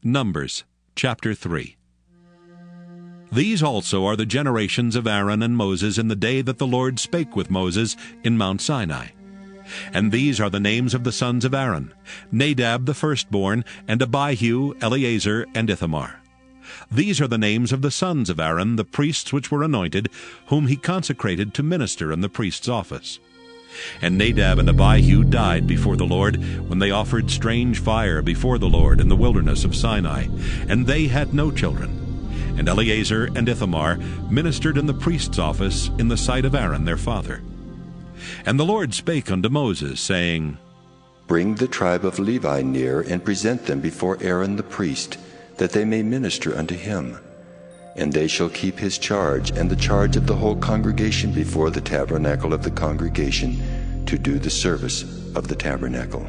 Numbers chapter 3. These also are the generations of Aaron and Moses in the day that the Lord spake with Moses in Mount Sinai. And these are the names of the sons of Aaron, Nadab the firstborn, and Abihu, Eleazar, and Ithamar. These are the names of the sons of Aaron, the priests which were anointed, whom he consecrated to minister in the priest's office. And Nadab and Abihu died before the Lord, when they offered strange fire before the Lord in the wilderness of Sinai, and they had no children. And Eleazar and Ithamar ministered in the priest's office in the sight of Aaron their father. And the Lord spake unto Moses, saying, Bring the tribe of Levi near, and present them before Aaron the priest, that they may minister unto him. And they shall keep his charge, and the charge of the whole congregation before the tabernacle of the congregation, to do the service of the tabernacle.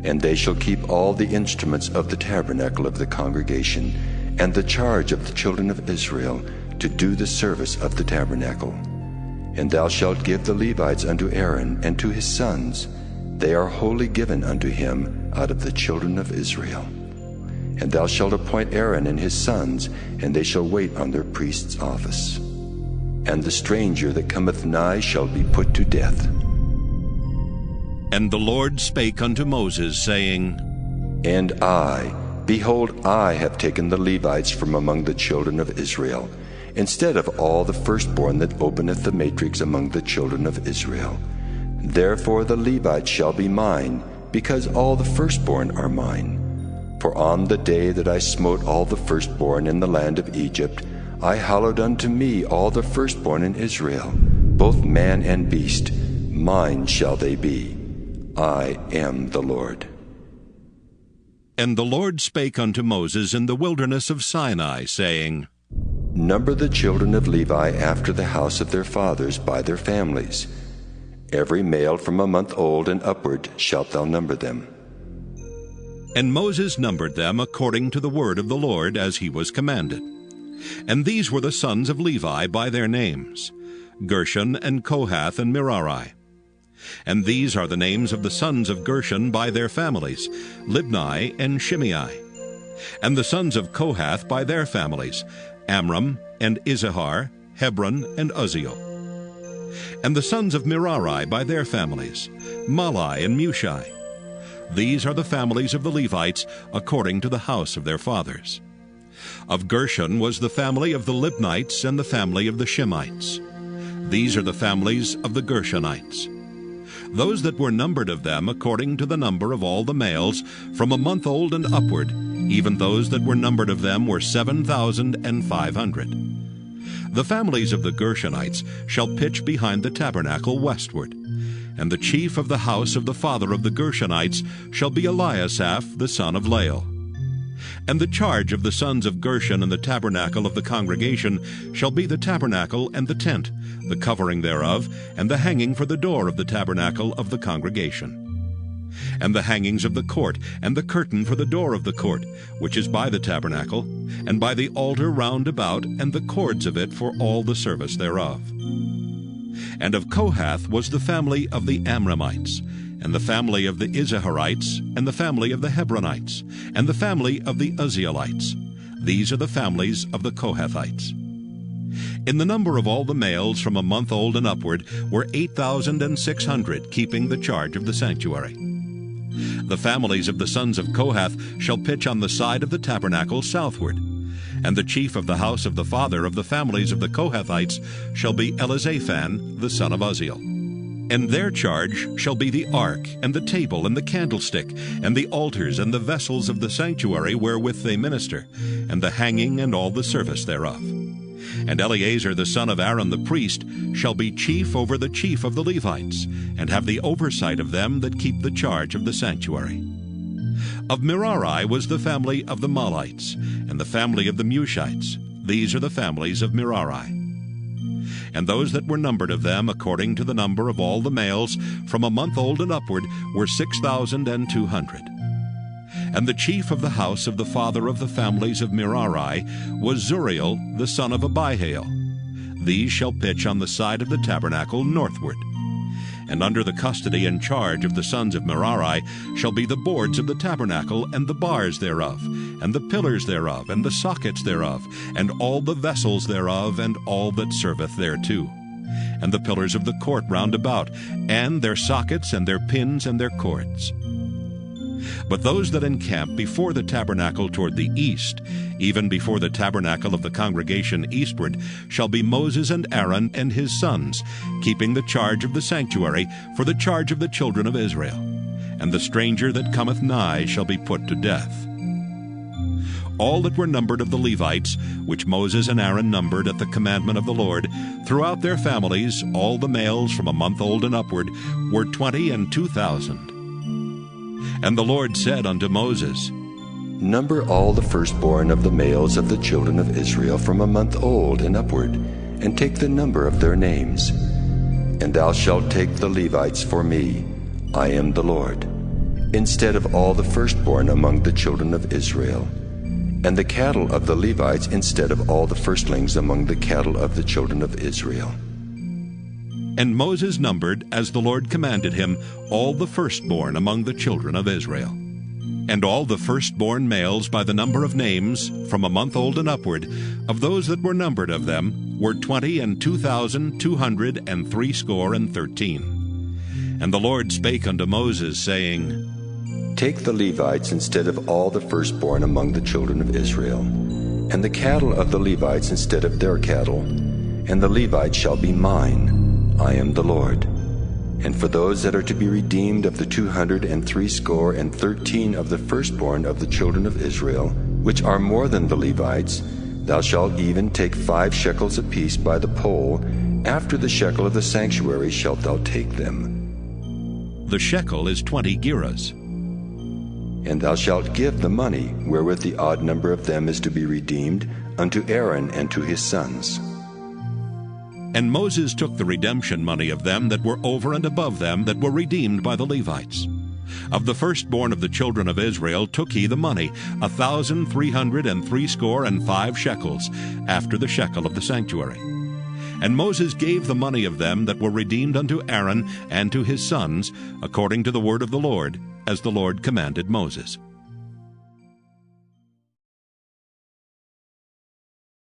And they shall keep all the instruments of the tabernacle of the congregation, and the charge of the children of Israel, to do the service of the tabernacle. And thou shalt give the Levites unto Aaron and to his sons. They are wholly given unto him out of the children of Israel. And thou shalt appoint Aaron and his sons, and they shall wait on their priest's office. And the stranger that cometh nigh shall be put to death. And the Lord spake unto Moses, saying, And I, behold, I have taken the Levites from among the children of Israel, instead of all the firstborn that openeth the matrix among the children of Israel. Therefore the Levites shall be mine, because all the firstborn are mine. For on the day that I smote all the firstborn in the land of Egypt, I hallowed unto me all the firstborn in Israel, both man and beast. Mine shall they be. I am the Lord. And the Lord spake unto Moses in the wilderness of Sinai, saying, Number the children of Levi after the house of their fathers by their families. Every male from a month old and upward shalt thou number them. And Moses numbered them according to the word of the Lord, as he was commanded. And these were the sons of Levi by their names, Gershon and Kohath and Merari. And these are the names of the sons of Gershon by their families, Libni and Shimei. And the sons of Kohath by their families, Amram and Izahar, Hebron and Uzziel. And the sons of Merari by their families, Mahli and Mushi. These are the families of the Levites according to the house of their fathers. Of Gershon was the family of the Libnites and the family of the Shimites. These are the families of the Gershonites. Those that were numbered of them according to the number of all the males, from a month old and upward, even those that were numbered of them were 7,500. The families of the Gershonites shall pitch behind the tabernacle westward. And the chief of the house of the father of the Gershonites shall be Eliasaph the son of Lael. And the charge of the sons of Gershon in the tabernacle of the congregation shall be the tabernacle and the tent, the covering thereof, and the hanging for the door of the tabernacle of the congregation. And the hangings of the court, and the curtain for the door of the court, which is by the tabernacle, and by the altar round about, and the cords of it for all the service thereof. And of Kohath was the family of the Amramites, and the family of the Izaharites, and the family of the Hebronites, and the family of the Uzzielites. These are the families of the Kohathites. In the number of all the males from a month old and upward were 8,600, keeping the charge of the sanctuary. The families of the sons of Kohath shall pitch on the side of the tabernacle southward. And the chief of the house of the father of the families of the Kohathites shall be Elizaphan the son of Uzziel. And their charge shall be the ark, and the table, and the candlestick, and the altars, and the vessels of the sanctuary wherewith they minister, and the hanging, and all the service thereof. And Eleazar the son of Aaron the priest shall be chief over the chief of the Levites, and have the oversight of them that keep the charge of the sanctuary. Of Merari was the family of the Mahlites, and the family of the Mushites. These are the families of Merari. And those that were numbered of them according to the number of all the males from a month old and upward were 6,200. And the chief of the house of the father of the families of Merari was Zuriel the son of Abihail. These shall pitch on the side of the tabernacle northward. And under the custody and charge of the sons of Merari shall be the boards of the tabernacle, and the bars thereof, and the pillars thereof, and the sockets thereof, and all the vessels thereof, and all that serveth thereto, and the pillars of the court round about, and their sockets, and their pins, and their cords. But those that encamp before the tabernacle toward the east, even before the tabernacle of the congregation eastward, shall be Moses and Aaron and his sons, keeping the charge of the sanctuary for the charge of the children of Israel. And the stranger that cometh nigh shall be put to death. All that were numbered of the Levites, which Moses and Aaron numbered at the commandment of the Lord, throughout their families, all the males from a month old and upward, were 22,000. And the Lord said unto Moses, Number all the firstborn of the males of the children of Israel from a month old and upward, and take the number of their names. And thou shalt take the Levites for me, I am the Lord, instead of all the firstborn among the children of Israel, and the cattle of the Levites instead of all the firstlings among the cattle of the children of Israel. And Moses numbered, as the Lord commanded him, all the firstborn among the children of Israel. And all the firstborn males by the number of names, from a month old and upward, of those that were numbered of them, were 22,213. And the Lord spake unto Moses, saying, Take the Levites instead of all the firstborn among the children of Israel, and the cattle of the Levites instead of their cattle, and the Levites shall be mine. I am the Lord. And for those that are to be redeemed of the 213 of the firstborn of the children of Israel, which are more than the Levites, thou shalt even take 5 shekels apiece by the poll. After the shekel of the sanctuary shalt thou take them. The shekel is 20 gerahs. And thou shalt give the money, wherewith the odd number of them is to be redeemed, unto Aaron and to his sons. And Moses took the redemption money of them that were over and above them that were redeemed by the Levites. Of the firstborn of the children of Israel took he the money, 1,365 shekels, after the shekel of the sanctuary. And Moses gave the money of them that were redeemed unto Aaron and to his sons, according to the word of the Lord, as the Lord commanded Moses.